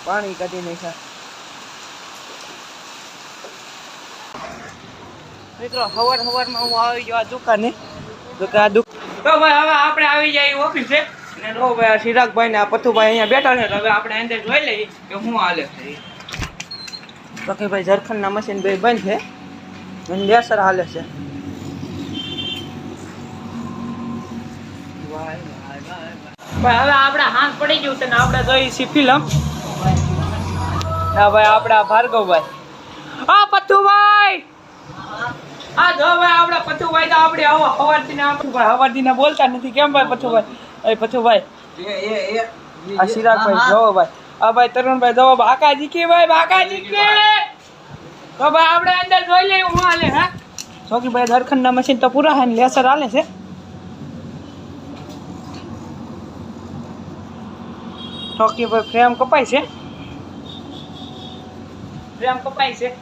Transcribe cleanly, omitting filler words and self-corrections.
પાણી કાઢી નાખ્યા મિત્રો સવારમાં હું આવી ગયો આ દુકાને તો કે આ તો ભાઈ હવે આપણે આવી જાય ઓફિસે અને નો ભાઈ ચિરાગભાઈ ને આ પથુભાઈ અહીંયા બેઠા છે તો હવે આપણે અંદર જોઈ લઈએ કે શું હાલે છે તો કે ભાઈ ઝરખંડના મશીન ભાઈ બંધ છે અને લેસર હાલે છે ભાઈ હવે આપણે હાથ પડી ગયું છે ને આપણે જોઈ છીએ ફિલ્મ ના ભાઈ આપણા ભાર્ગવભાઈ આ પથુભાઈ આ જો ભાઈ આપણા પથુભાઈ તો આપણે આવો હવારથી બોલતા નથી કેમ ભાઈ પથુભાઈ એ પથુભાઈ આ ચિરાગભાઈ જો ભાઈ આ ભાઈ તરુણભાઈ જો બાકાજી કે ભાઈ બાકાજી કે તો ભાઈ આપણે અંદર જોઈ લઈએ હું હાલે હા ચોકી ભાઈ ઝરખંડના મશીન તો પૂરા હે ને લેસર હાલે છે ચોકી ભાઈ ફ્રેમ કપાય છે